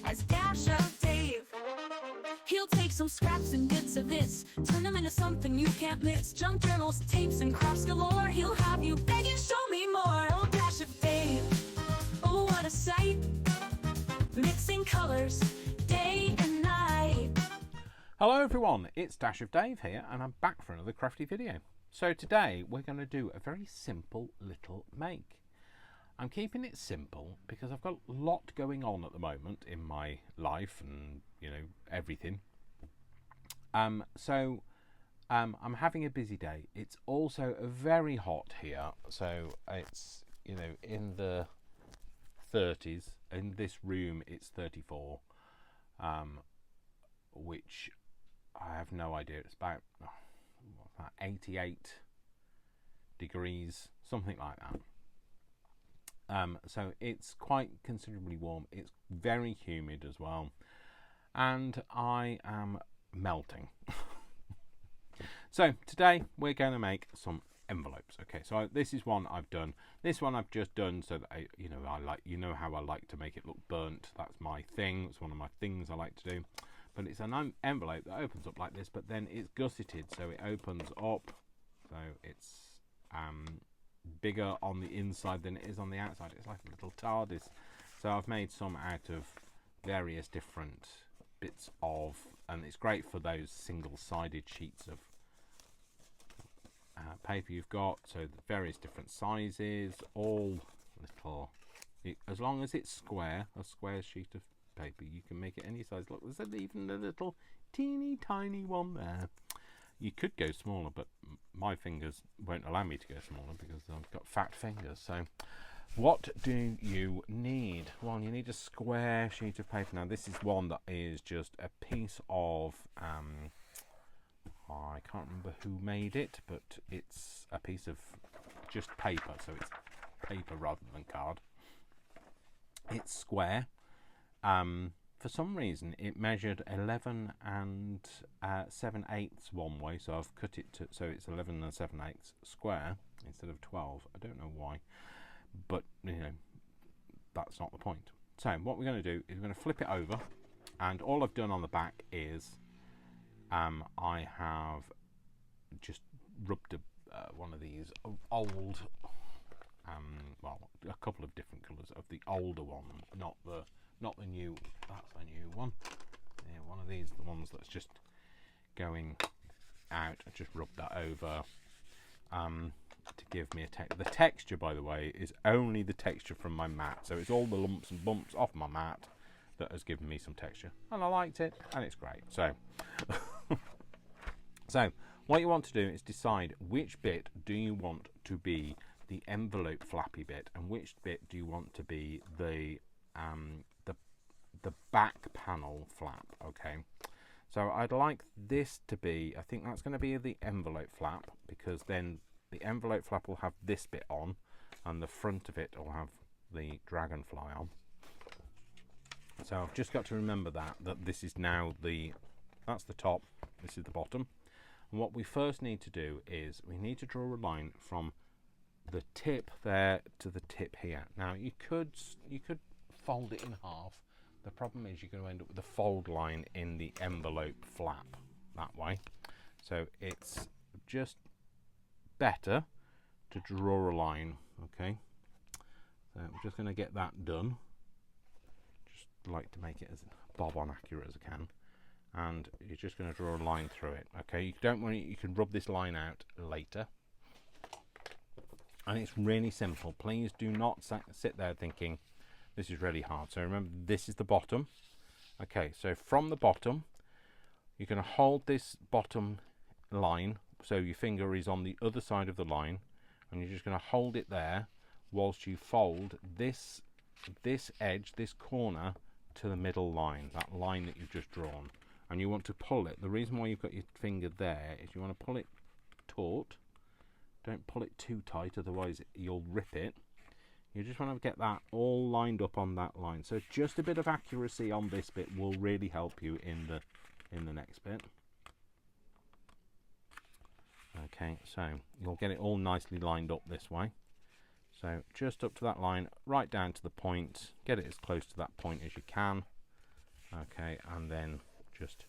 as Dash of Dave. He'll take some scraps and bits of this, turn them into something you can't miss. Junk journals, tapes, and crafts galore. He'll have you begging, show me more. Oh, Dash of Dave, oh, what a sight. Mixing colors, day and night. Hello everyone, it's Dash of Dave here, and I'm back for another crafty video. So today we're going to do a very simple little make. I'm keeping it simple because I've got a lot going on at the moment in my life and, you know, everything. I'm having a busy day. It's also very hot here, so it's, you know, in the 30s. In this room it's 34, which I have no idea. It's about 88 degrees, something like that. So it's quite considerably warm. It's very humid as well, and I am melting. So today we're going to make some envelopes. Okay, so this is one I've done. This one I've just done so that I like how I like to make it look burnt. That's my thing. It's one of my things I like to do. But it's an envelope that opens up like this, but then it's gusseted, so it opens up, so it's bigger on the inside than it is on the outside. It's like a little TARDIS. So I've made some out of various different bits of, and it's great for those single-sided sheets of paper you've got. So the various different sizes, all little, as long as it's square, a square sheet of paper, you can make it any size. Look, there's even a little teeny tiny one there. You could go smaller, but my fingers won't allow me to go smaller because I've got fat fingers. So what do you need? Well, you need a square sheet of paper. Now this is one that is just a piece of I can't remember who made it, but it's a piece of just paper, so it's paper rather than card. It's square. For some reason it measured 11 and 7/8 one way, so I've cut it to so it's 11 and 7/8 square instead of 12. I don't know why, but you know, that's not the point. So what we're going to do is we're going to flip it over, and all I've done on the back is I have just rubbed one of these old well, a couple of different colours of the older one, not the new. That's a new one. Yeah, one of these, the ones that's just going out. I just rubbed that over to give me the texture, by the way, is only the texture from my mat. So it's all the lumps and bumps off my mat that has given me some texture, and I liked it, and it's great. So so what you want to do is decide which bit do you want to be the envelope flappy bit, and which bit do you want to be the back panel flap. Okay, so I'd like this to be, I think that's going to be the envelope flap, because then the envelope flap will have this bit on and the front of it will have the dragonfly on. So I've just got to remember that this is now that's the top, this is the bottom. And what we first need to do is we need to draw a line from the tip there to the tip here. Now you could fold it in half. The problem is you're going to end up with a fold line in the envelope flap that way. So it's just better to draw a line. Okay, so I'm just going to get that done. Just like to make it as bob on accurate as I can, and you're just going to draw a line through it. Okay, you don't worry, you can rub this line out later. And it's really simple. Please do not sit there thinking this is really hard. So remember, this is the bottom. Okay, so from the bottom, you're going to hold this bottom line, so your finger is on the other side of the line, and you're just going to hold it there whilst you fold this edge, this corner, to the middle line, that line that you've just drawn. And you want to pull it. The reason why you've got your finger there is you want to pull it taut. Don't pull it too tight, otherwise you'll rip it. You just want to get that all lined up on that line. So just a bit of accuracy on this bit will really help you in the next bit. Okay, so you'll get it all nicely lined up this way. So just up to that line, right down to the point, get it as close to that point as you can, Okay, and then just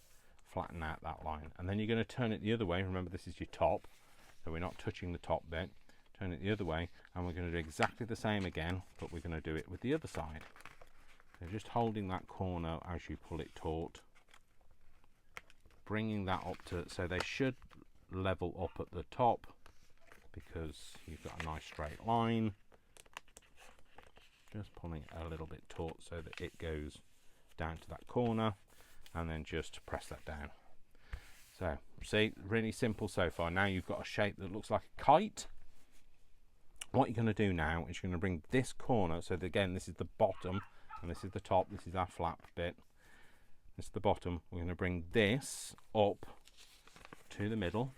flatten out that line. And then you're going to turn it the other way. Remember, this is your top, so we're not touching the top bit. Turn it the other way, and we're going to do exactly the same again, but we're going to do it with the other side. So just holding that corner as you pull it taut, bringing that up to, so they should level up at the top because you've got a nice straight line. Just pulling it a little bit taut so that it goes down to that corner, and then just press that down. So see, really simple so far. Now you've got a shape that looks like a kite. What you're going to do now is you're going to bring this corner, so that again this is the bottom and this is the top, this is our flap bit, this is the bottom. We're going to bring this up to the middle.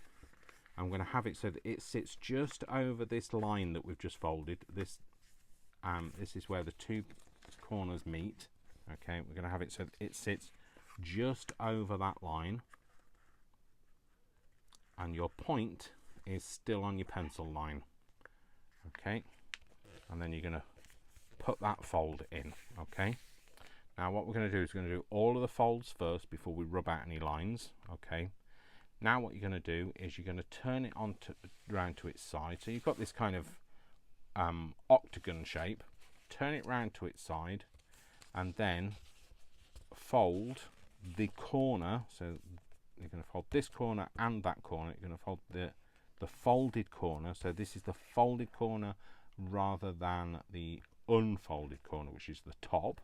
I'm going to have it so that it sits just over this line that we've just folded. This is where the two corners meet. Okay, we're going to have it so that it sits just over that line, and your point is still on your pencil line. Okay, and then you're going to put that fold in. Okay, now what we're going to do is we're going to do all of the folds first before we rub out any lines. Okay, now what you're going to do is you're going to turn it on round to its side. So you've got this kind of octagon shape. Turn it round to its side, and then fold the corner. So you're going to fold this corner and that corner. You're going to fold the folded corner. So this is the folded corner rather than the unfolded corner, which is the top.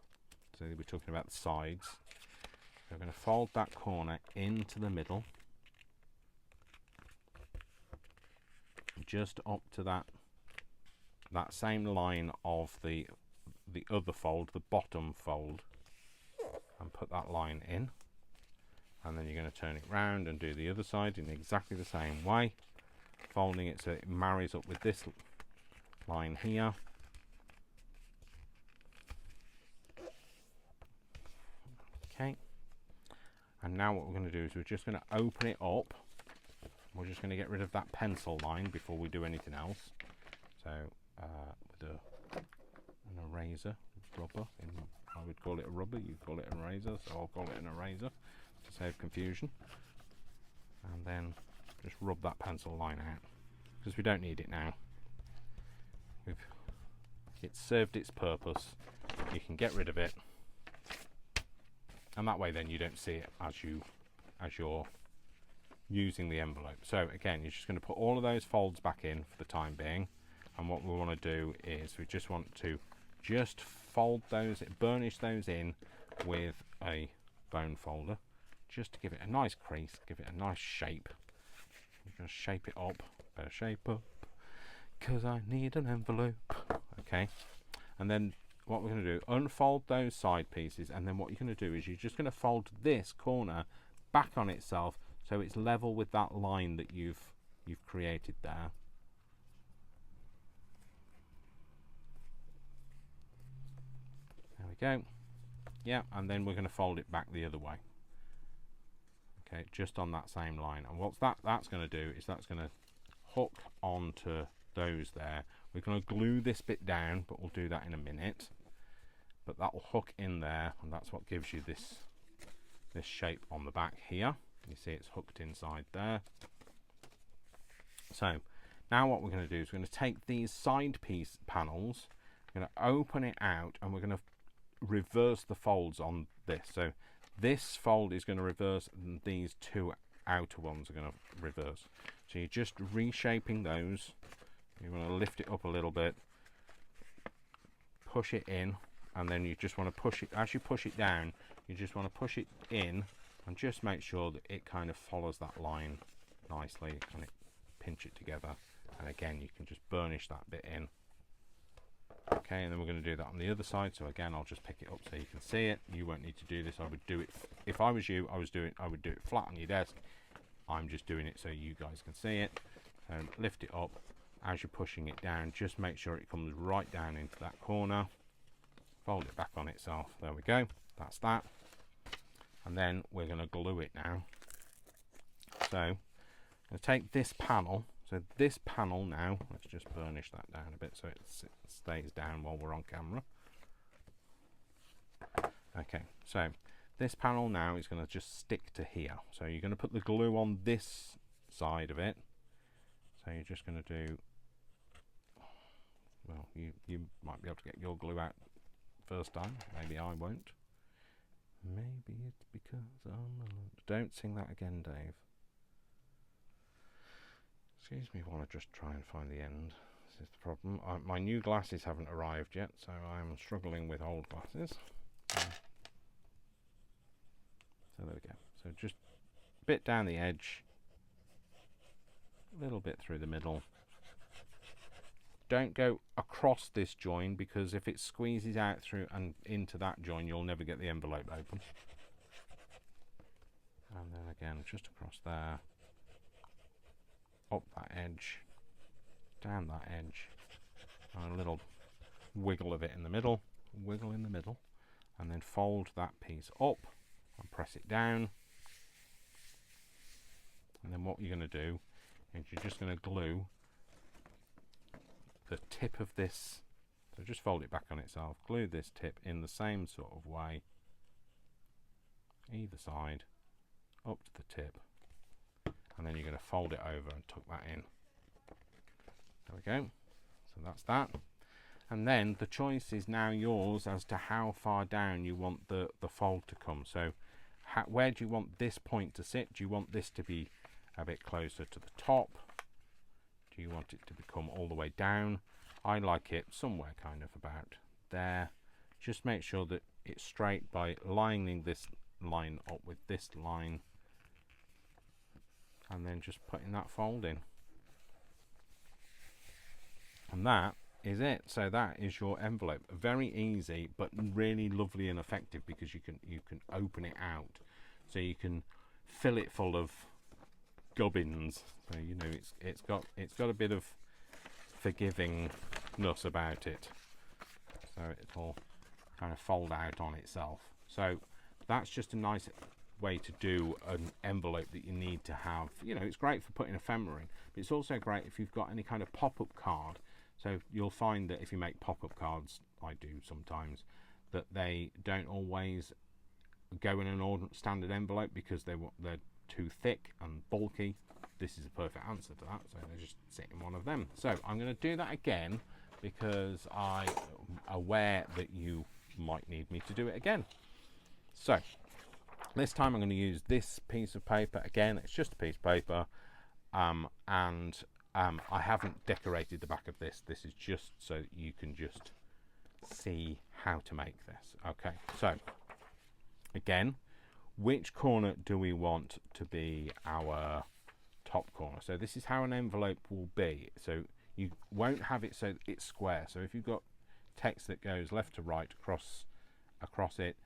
So we're talking about the sides. So we're going to fold that corner into the middle, just up to that same line of the other fold, the bottom fold, and put that line in. And then you're going to turn it round and do the other side in exactly the same way, folding it so it marries up with this line here. Okay, and now what we're going to do is we're just going to open it up. We're just going to get rid of that pencil line before we do anything else. So with an eraser, rubber, I would call it a rubber, you call it an eraser, so I'll call it an eraser to save confusion. And then just rub that pencil line out, because we don't need it now. It's served its purpose. You can get rid of it, and that way then you don't see it as you're using the envelope. So again, you're just going to put all of those folds back in for the time being, and what we want to do is we just want to just fold those, burnish those in with a bone folder, just to give it a nice crease, give it a nice shape. You're going to shape it up, better shape up, because I need an envelope. Okay, and then what we're going to do, unfold those side pieces, and then what you're going to do is you're just going to fold this corner back on itself so it's level with that line that you've created there. There we go. Yeah, and then we're going to fold it back the other way. Okay, just on that same line. And what that's going to do is that's going to hook onto those there. We're going to glue this bit down, but we'll do that in a minute. But that will hook in there, and that's what gives you this shape on the back here. You see it's hooked inside there. So now what we're going to do is we're going to take these side piece panels, we're going to open it out, and we're going to reverse the folds on this. So this fold is going to reverse, and these two outer ones are going to reverse. So you're just reshaping those. You want to lift it up a little bit, push it in, and then you just want to push it, as you push it down, you just want to push it in and just make sure that it kind of follows that line nicely, and it pinch it together. And again, you can just burnish that bit in. Okay, and then we're going to do that on the other side. So again, I'll just pick it up so you can see it. You won't need to do this. I would do it, if I was you, I would do it flat on your desk. I'm just doing it so you guys can see it. And lift it up. As you're pushing it down, just make sure it comes right down into that corner. Fold it back on itself. There we go. That's that. And then we're going to glue it now. So I'm going to take this panel. So this panel now, let's just burnish that down a bit so it stays down while we're on camera. Okay, so This panel now is going to just stick to here. So you're going to put the glue on this side of it. So you're just going to do, well, you might be able to get your glue out first time. Maybe I won't. Maybe it's because I'm alone. Don't sing that again, Dave. Excuse me while I just try and find the end. This is the problem. My new glasses haven't arrived yet, so I'm struggling with old glasses. So there we go. So just a bit down the edge, a little bit through the middle. Don't go across this join, because if it squeezes out through and into that join, you'll never get the envelope open. And then again, just across there, up that edge, down that edge, and a little wiggle of it in the middle, wiggle in the middle, and then fold that piece up and press it down. And then what you're going to do is you're just going to glue the tip of this, so just fold it back on itself, glue this tip in the same sort of way, either side, up to the tip, and then you're going to fold it over and tuck that in. There we go. So that's that. And then the choice is now yours as to how far down you want the fold to come. So where do you want this point to sit? Do you want this to be a bit closer to the top? Do you want it to become all the way down? I like it somewhere kind of about there. Just make sure that it's straight by lining this line up with this line, and then just putting that fold in. And that is it. So that is your envelope. Very easy, but really lovely and effective, because you can open it out, so you can fill it full of gubbins. So you know it's got a bit of forgivingness about it, so it'll kind of fold out on itself. So that's just a nice way to do an envelope that you need to have. You know, it's great for putting ephemera in, but it's also great if you've got any kind of pop-up card. So you'll find that if you make pop-up cards, I do sometimes, that they don't always go in an standard envelope because they're too thick and bulky. This is a perfect answer to that, so they just sit in one of them. So I'm going to do that again, because I'm aware that you might need me to do it again. So this time I'm going to use this piece of paper. Again, it's just a piece of paper, and I haven't decorated the back of this. This is just so that you can just see how to make this. Okay, so again, which corner do we want to be our top corner? So this is how an envelope will be. So you won't have it so it's square. So if you've got text that goes left to right across it,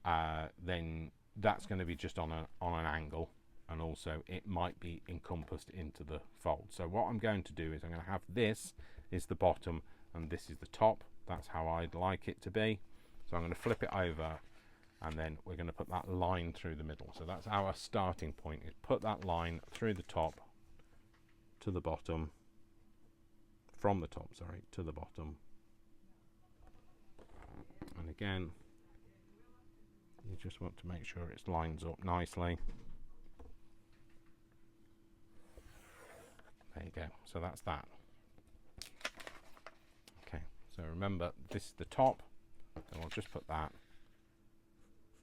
then that's going to be just on an angle, and also it might be encompassed into the fold. So what I'm going to do is I'm going to have this is the bottom and this is the top. That's how I'd like it to be. So I'm going to flip it over, and then we're going to put that line through the middle. So that's our starting point, is put that line through the top to the bottom, from the top, sorry, to the bottom. And again, you just want to make sure it lines up nicely. There you go. So that's that. Okay, so remember, this is the top, and we'll just put that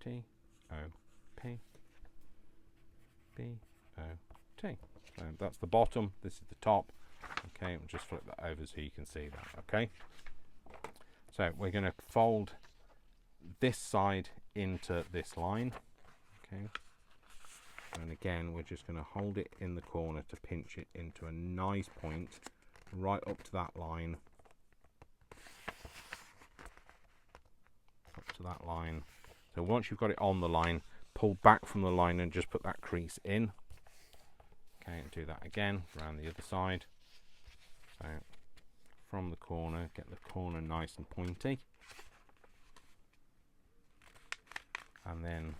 T-O-P B-O-T. So that's the bottom, this is the top. Okay, we'll just flip that over so you can see that. Okay, so we're going to fold this side into this line. Okay, and again we're just going to hold it in the corner to pinch it into a nice point right up to that line, up to that line. So once you've got it on the line, pull back from the line and just put that crease in. Okay, and do that again around the other side. So from the corner, get the corner nice and pointy, and then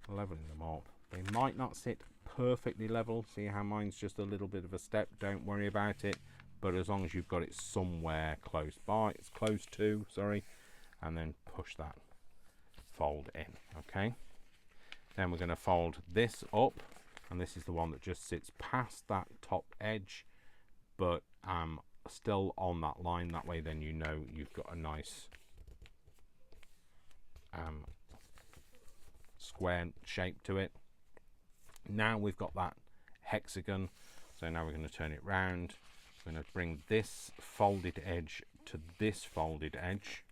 leveling them up. They might not sit perfectly level. See how mine's just a little bit of a step? Don't worry about it. but as long as you've got it somewhere close by, it's close to, sorry, and then push that fold in. Okay, then we're going to fold this up, and this is the one that just sits past that top edge, but still on that line. That way then you know you've got a nice square shape to it. Now we've got that hexagon, so now we're going to turn it round. We're going to bring this folded edge to this folded edge.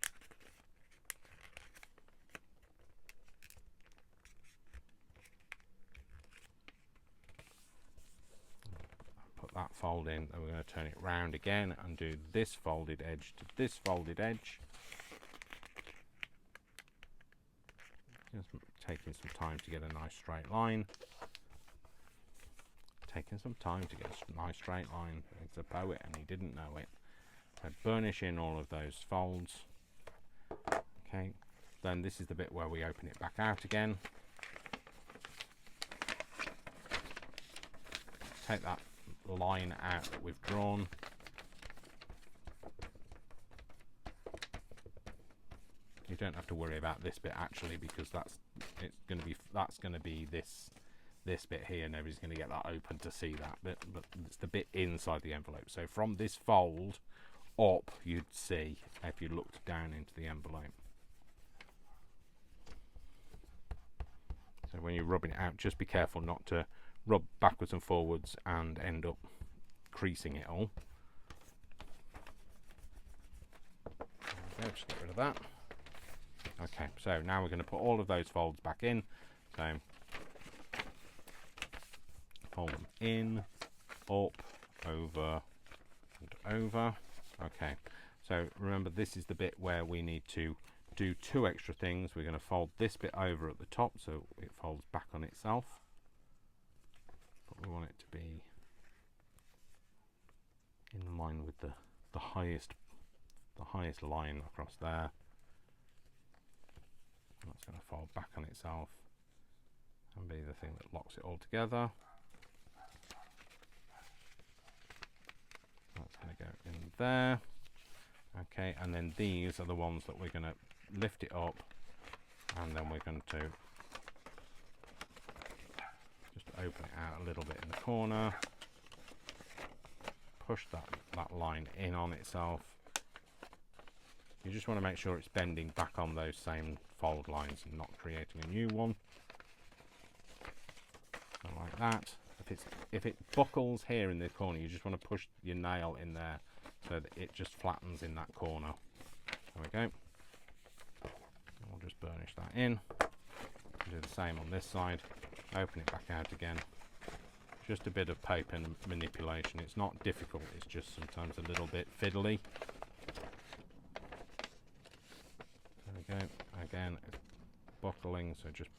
Put that fold in, and we're going to turn it round again and do this folded edge to this folded edge. Just taking some time to get a nice straight line. Taking some time to get a nice straight line. It's a poet and he didn't know it. So burnish in all of those folds. Okay, then this is the bit where we open it back out again. Take that line out that we've drawn. You don't have to worry about this bit actually, because that's going to be this bit here. Nobody's going to get that open to see that bit, but it's the bit inside the envelope. So from this fold up, you'd see if you looked down into the envelope. So when you're rubbing it out, just be careful not to rub backwards and forwards and end up creasing it all. There we go, just get rid of that. Okay, so now we're going to put all of those folds back in. So fold them in, up, over, and over. Okay, so remember, this is the bit where we need to do two extra things. We're going to fold this bit over at the top so it folds back on itself, but we want it to be in line with the highest line across there. That's going to fold back on itself and be the thing that locks it all together. That's going to go in there. Okay, and then these are the ones that we're going to lift it up, and then we're going to just open it out a little bit in the corner, push that line in on itself. You just want to make sure it's bending back on those same fold lines and not creating a new one. So like that. If it buckles here in the corner, you just want to push your nail in there so that it just flattens in that corner. There we go. And we'll just burnish that in. Do the same on this side. Open it back out again. Just a bit of paper manipulation. It's not difficult, it's just sometimes a little bit fiddly. There we go. Again, it's buckling, so just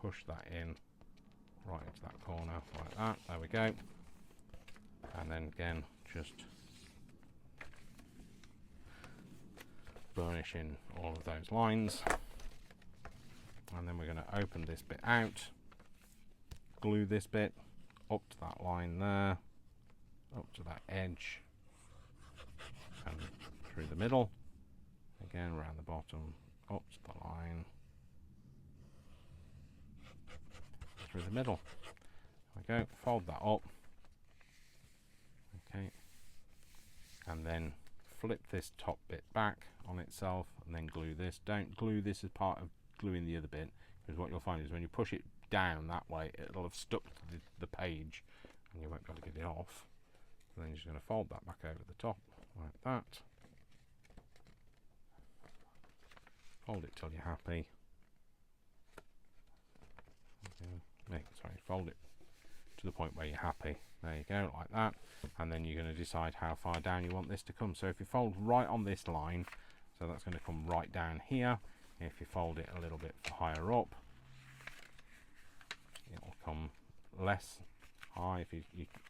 push that in right into that corner like that. There we go. And then again, just burnish in all of those lines. And then we're going to open this bit out, glue this bit up to that line there, up to that edge, and through the middle. Again, around the bottom, up to the line, through the middle. There we go, fold that up. Okay, and then flip this top bit back on itself and then glue this. Don't glue this as part of gluing the other bit, because what you'll find is when you push it down that way, it'll have stuck to the page and you won't be able to get it off. So then you're just going to fold that back over the top like that. Fold it till you're happy. Okay. Fold it to the point where you're happy. There you go, like that. And then you're going to decide how far down you want this to come. So if you fold right on this line, so that's going to come right down here. If you fold it a little bit higher up, it will come less high.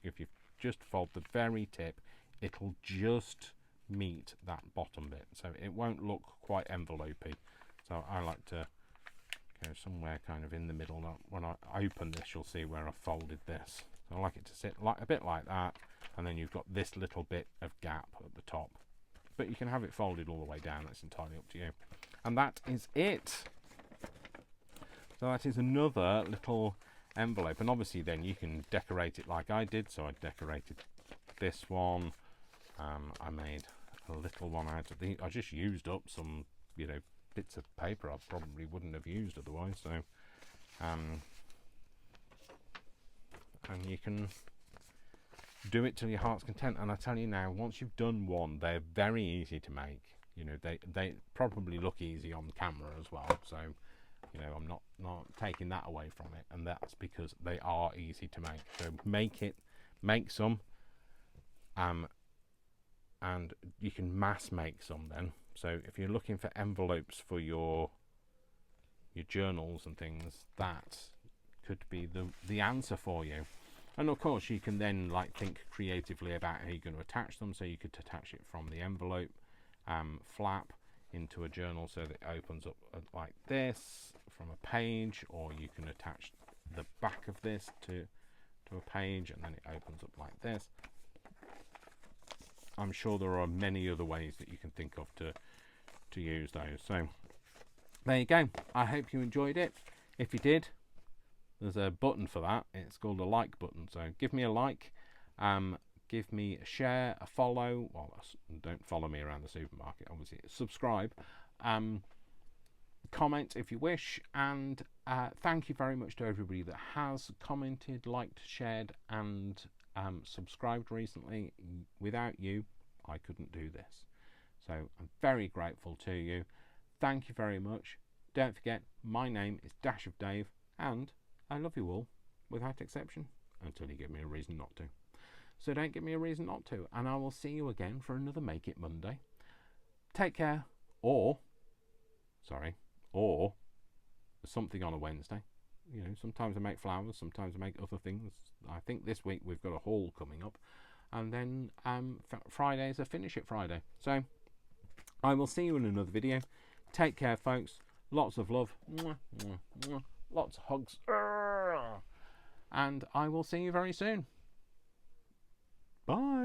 If you just fold the very tip, it'll just meet that bottom bit, so it won't look quite envelopey. So I like to go somewhere kind of in the middle. When I open this, you'll see where I folded this. So I like it to sit like a bit like that, and then you've got this little bit of gap at the top. But you can have it folded all the way down. That's entirely up to you. And that is it. So that is another little envelope, and obviously then you can decorate it like I did. So I decorated this one. I made a little one out of the. I just used up some, you know, bits of paper I probably wouldn't have used otherwise. So, and you can do it till your heart's content. And I tell you now, once you've done one, they're very easy to make. You know, they probably look easy on camera as well. So, you know, I'm not taking that away from it, and that's because they are easy to make. So make some, and you can mass make some then. So if you're looking for envelopes for your journals and things, that could be the answer for you. And of course you can then like think creatively about how you're going to attach them. So you could attach it from the envelope flap into a journal so that it opens up like this from a page, or you can attach the back of this to a page and then it opens up like this. I'm sure there are many other ways that you can think of to use those. So there you go. I hope you enjoyed it. If you did, there's a button for that. It's called a like button. So give me a like, give me a share, a follow. Well, don't follow me around the supermarket, obviously. Subscribe, comment if you wish, and thank you very much to everybody that has commented, liked, shared, and subscribed recently. Without you, I couldn't do this. So I'm very grateful to you. Thank you very much. Don't forget, my name is Dash of Dave, and I love you all, without exception, until you give me a reason not to. So don't give me a reason not to, and I will see you again for another Make It Monday. Take care, or something on a Wednesday. You know, sometimes I make flowers, sometimes I make other things. I think this week we've got a haul coming up, and then Friday is a Finish It Friday. So I will see you in another video. Take care, folks. Lots of love. Mwah, mwah, mwah. Lots of hugs. And I will see you very soon. Bye.